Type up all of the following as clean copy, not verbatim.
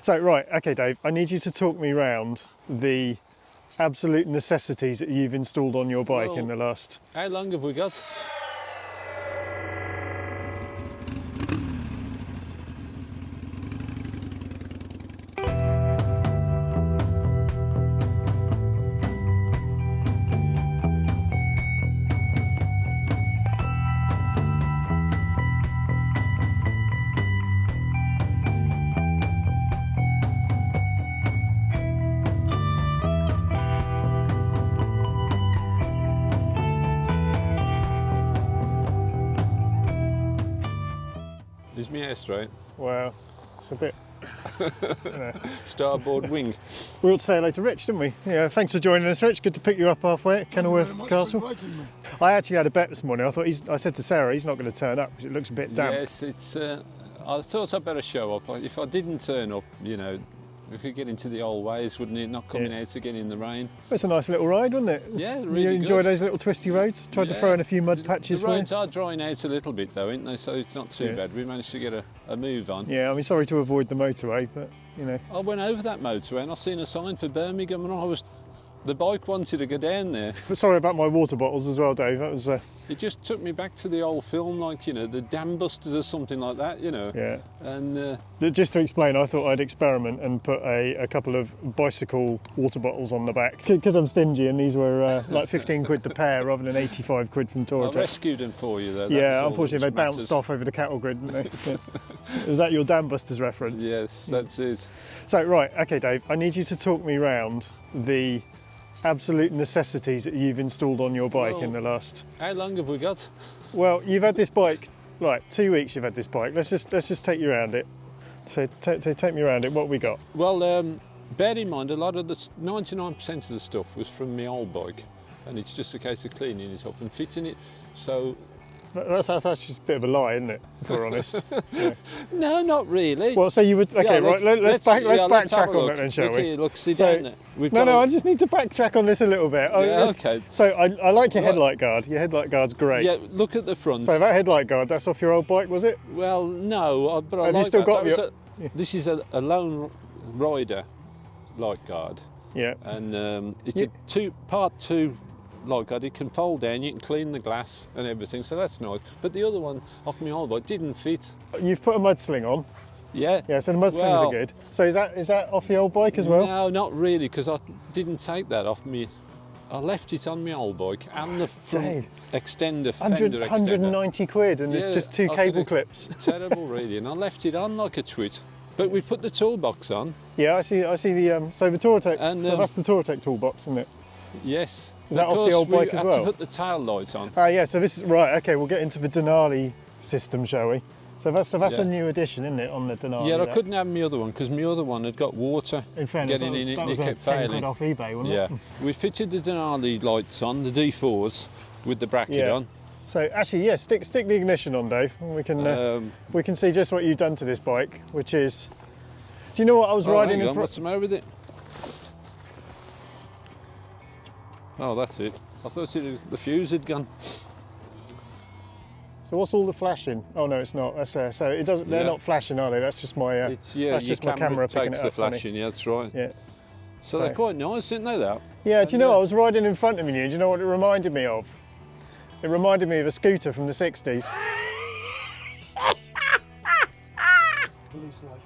So, right, okay, Dave, I need you to talk me round the absolute necessities that you've installed on your bike in the last... How long have we got? Is my hair straight? Well, it's a bit... Starboard wing. We ought to say hello to Rich, didn't we? Yeah, thanks for joining us, Rich. Good to pick you up halfway at Kenilworth Castle. I actually had a bet this morning. I said to Sarah, he's not going to turn up because it looks a bit damp. Yes, it's. I thought I'd better show up. If I didn't turn up, you know, we could get into the old ways, wouldn't it? Not coming out again in the rain. It's a nice little ride, wasn't it? Yeah, really You enjoy good. those little twisty roads? Tried to throw in a few mud patches the for you? roads are drying out a little bit though, aren't they? So it's not too bad. We managed to get a move on. Yeah, I mean, sorry to avoid the motorway, but, you know. I went over that motorway and I seen a sign for Birmingham and the bike wanted to go down there. But sorry about my water bottles as well, Dave. That was... It just took me back to the old film, like, you know, the Dam Busters or something like that, you know. Yeah. And just to explain, I thought I'd experiment and put a couple of bicycle water bottles on the back because I'm stingy, and these were like 15 quid the pair rather than 85 quid from I Touratech. rescued them for you though. Yeah, unfortunately they bounced off over the cattle grid, didn't they? Yeah. Was that your Dam Busters reference? Yes, that's it. So, right, okay, Dave, I need you to talk me round the absolute necessities that you've installed on your bike in the last... How long have we got? Well, you've had this bike, right, 2 weeks you've had this bike. Let's just take you around it. So take me around it, what we got? Well, bear in mind, a lot of the 99% of the stuff was from my old bike, and it's just a case of cleaning it up and fitting it. So that's actually a bit of a lie, isn't it, if we're honest? Yeah. No, not really. Well, so you would... Okay, yeah, right, let's backtrack on that then, shall we? Look, sit down there. No, I just need to backtrack on this a little bit. Okay. So I like your headlight guard. Your headlight guard's great. Yeah, look at the front. So that headlight guard, that's off your old bike, was it? Well, no, but I Have like you still that. got This is a lone rider light guard. Yeah. And it's a part two light guard. It can fold down, you can clean the glass and everything, so that's nice. But the other one off my old bike didn't fit. You've put a mud sling on. Yeah. Yeah, so the mud slings are good. So is that off the old bike as well? No, not really, because I didn't take that off me. I left it on my old bike and the front extender, fender extender. 190 quid and it's just two cable clips. Terrible really, and I left it on like a twit. But we put the toolbox on. Yeah, I see the so the Touratech, and, so that's the Touratech toolbox, isn't it? Yes. Is that off the old bike as well? We had to put the tail lights on. Ah, yeah, so this is, right, okay, we'll get into the Denali system, shall we? So that's a new addition, isn't it, on the Denali? Yeah, I couldn't have my other one because my other one had got water getting in it and it kept failing. 10 quid off eBay, wasn't it? Yeah. We fitted the Denali lights on, the D4s, with the bracket on. So actually, yeah, stick the ignition on, Dave, and we can see just what you've done to this bike, which is... Do you know what I was riding in front? What's the matter with it? Oh, that's it. I thought the fuse had gone. So what's all the flashing? Oh no, it's not. That's so it doesn't. They're not flashing, are they? That's just my. That's just my camera picking it up. The flashing. Yeah, that's right. Yeah. So they're quite nice, didn't they? That. Yeah. Do you know? I was riding in front of you. Do you know what it reminded me of? It reminded me of a scooter from the 60s.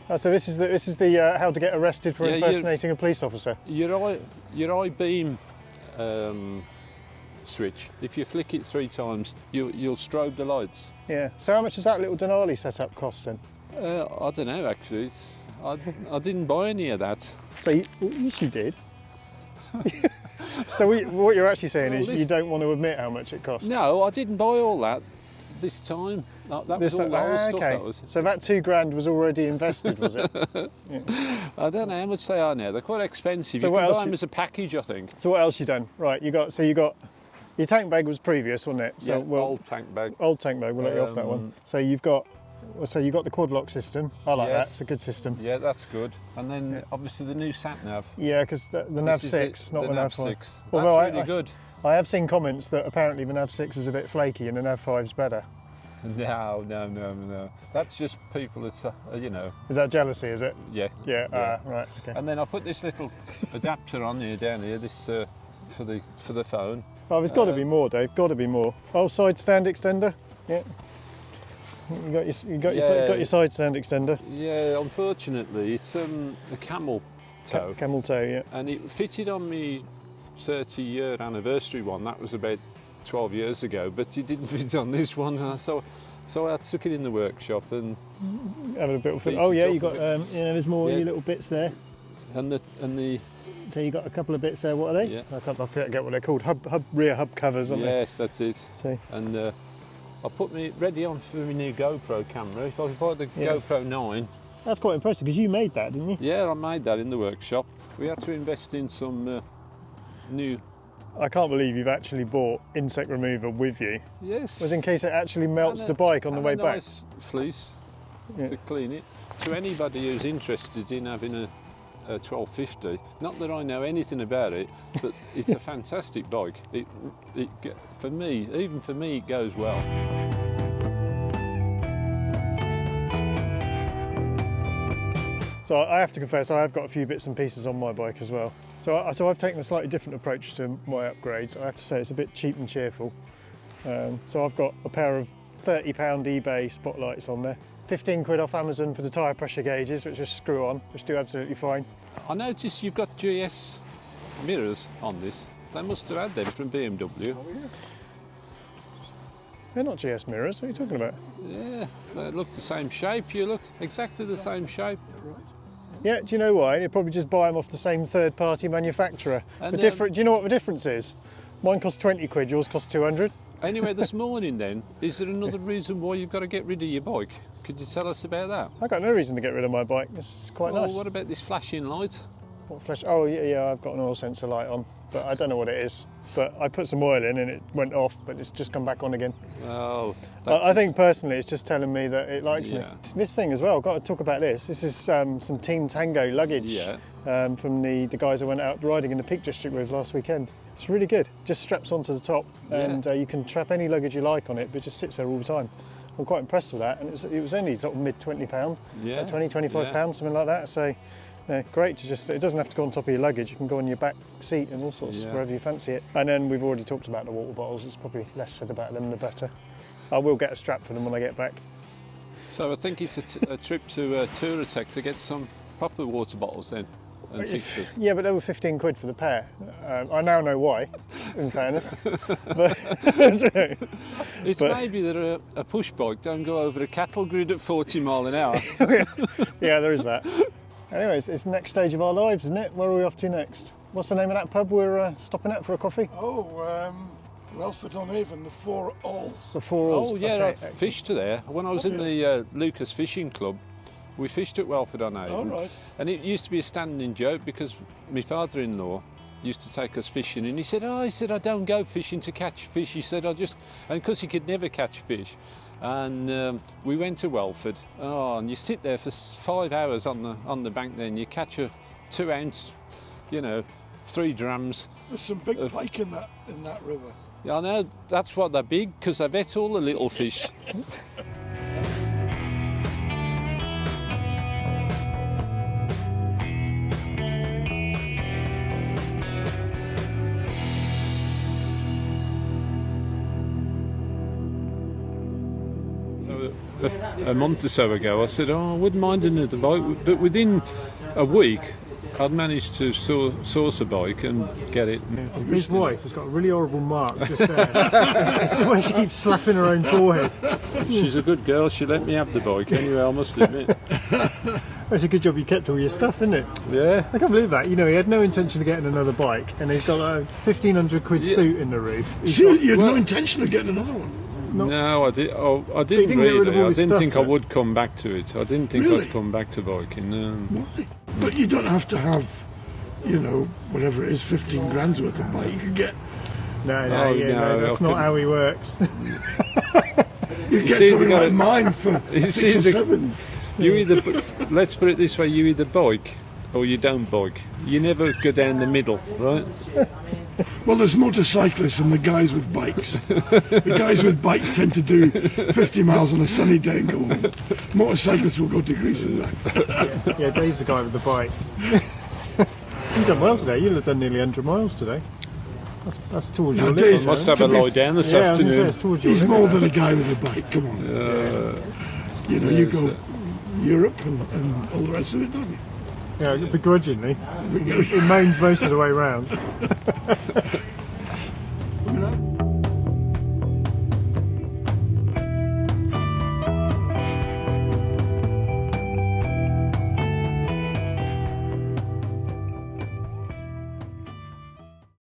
Oh, so this is the how to get arrested for impersonating a police officer. Your I-beam switch. If you flick it 3 times, you'll strobe the lights. Yeah. So how much does that little Denali setup cost then? I don't know actually. I didn't buy any of that. So yes, you did. So what you're actually saying is you don't want to admit how much it cost. No, I didn't buy all that this time. That was all the old stuff. That was. So that £2,000 was already invested, was it? Yeah. I don't know how much they are now. They're quite expensive. So you can buy them as a package, I think. So what else you done? Right, you got your tank bag was previous, wasn't it? So old tank bag. Old tank bag. We'll let you off that one. So you've got the quad lock system. I like that. It's a good system. Yeah, that's good. And then obviously the new sat nav. Yeah, because the Nav 6, not the Nav 5. That's Although really good. I have seen comments that apparently the Nav 6 is a bit flaky and the Nav 5's better. No. That's just people that's, you know. Is that jealousy, is it? Yeah. Yeah, right, okay. And then I put this little adapter on here, down here, this for the phone. Oh, there's got to be more, Dave, got to be more. Oh, side stand extender, yeah. You got your side stand extender. Yeah, unfortunately, it's a camel toe. Camel toe, yeah. And it fitted on me 30-year anniversary one. That was about 12 years ago, but it didn't fit on this one. So I took it in the workshop and having a bit of fun. Oh yeah, you got there's more little bits there. And the. So you got a couple of bits there. What are they? Yeah. I forget what they're called. Rear hub covers, aren't they? Yes, that's it. See. And I put me ready on for my new GoPro camera. If I bought the GoPro 9. That's quite impressive because you made that, didn't you? Yeah, I made that in the workshop. We had to invest in some new. I can't believe you've actually bought insect remover with you. Yes. Was in case it actually melts the bike on the way back. Nice fleece to clean it. To anybody who's interested in having a 1250, not that I know anything about it, but it's a fantastic bike. For me, it goes well. So I have to confess, I have got a few bits and pieces on my bike as well. So I've taken a slightly different approach to my upgrades. I have to say it's a bit cheap and cheerful. So I've got a pair of £30 eBay spotlights on there. 15 quid off Amazon for the tyre pressure gauges, which just screw on, which do absolutely fine. I noticed you've got GS mirrors on this. They must have had them from BMW. Oh, yeah. They're not GS mirrors, what are you talking about? Yeah, they look the same shape. You look exactly the same shape. Yeah, right. Yeah, do you know why? You'd probably just buy them off the same third-party manufacturer. And, do you know what the difference is? Mine costs 20 quid, yours costs 200. Anyway, this morning then, is there another reason why you've got to get rid of your bike? Could you tell us about that? I've got no reason to get rid of my bike, it's quite nice. What about this flashing light? What flash? Oh yeah, I've got an oil sensor light on, but I don't know what it is. But I put some oil in and it went off, but it's just come back on again. Oh, I think personally it's just telling me that it likes me. This thing as well, I've got to talk about this. This is some Team Tango luggage from the guys I went out riding in the Peak District with last weekend. It's really good, just straps onto the top and you can strap any luggage you like on it, but it just sits there all the time. I'm quite impressed with that, and it was only sort of mid £20, like 20, £25, something like that. So great to just, it doesn't have to go on top of your luggage, you can go on your back seat and all sorts, wherever you fancy it. And then we've already talked about the water bottles, it's probably less said about them the better. I will get a strap for them when I get back. So I think it's a trip to Touratech to get some proper water bottles then, and fixtures. Yeah, but they were 15 quid for the pair. I now know why, in fairness. It's maybe that a push bike don't go over a cattle grid at 40 mile an hour. Yeah, there is that. Anyways, it's the next stage of our lives, isn't it? Where are we off to next? What's the name of that pub we're stopping at for a coffee? Oh, Welford-on-Avon, the Four Alls. The Four Alls. Oh yeah, okay, I fished there. When I was in the Lucas Fishing Club, we fished at Welford-on-Avon. Oh, right. And it used to be a standing joke because my father-in-law used to take us fishing, and he said, I don't go fishing to catch fish. He said, and because he could never catch fish. And we went to Welford. Oh, and you sit there for 5 hours on the bank there, and you catch a 2 ounce, 3 drams. There's some big pike in that river. Yeah, I know, that's what they're big, because they've ate all the little fish. A month or so ago I said, I wouldn't mind another bike, but within a week I'd managed to source a bike and get it. His wife has got a really horrible mark just there. It's the way she keeps slapping her own forehead. She's a good girl, she let me have the bike anyway, I must admit. It's a good job you kept all your stuff, isn't it? Yeah. I can't believe that. He had no intention of getting another bike, and he's got a 1,500 quid suit in the roof. You had no intention of getting another one? No, I didn't really. I didn't think I would come back to it. I didn't think I'd come back to biking. Why? But you don't have to have, whatever it is, 15 grand's worth of bike. You could get... No, that's not how he works. You get something like mine for 6 or 7. You either, let's put it this way, you either bike or you don't bike. You never go down the middle, right? Well, there's motorcyclists and the guys with bikes. The guys with bikes tend to do 50 miles on a sunny day and go home. Motorcyclists will go to Greece and back. Yeah, Dave's the guy with the bike. You've done well today. You'll have done nearly 100 miles today. That's towards your limit. Dave's- I must have a lie down this Yeah, I was gonna say, afternoon. it's towards your He's limit. more than a guy with a bike, come on. You know, you go Europe and all the rest of it, don't you? Yeah, begrudgingly. It moans most of the way round.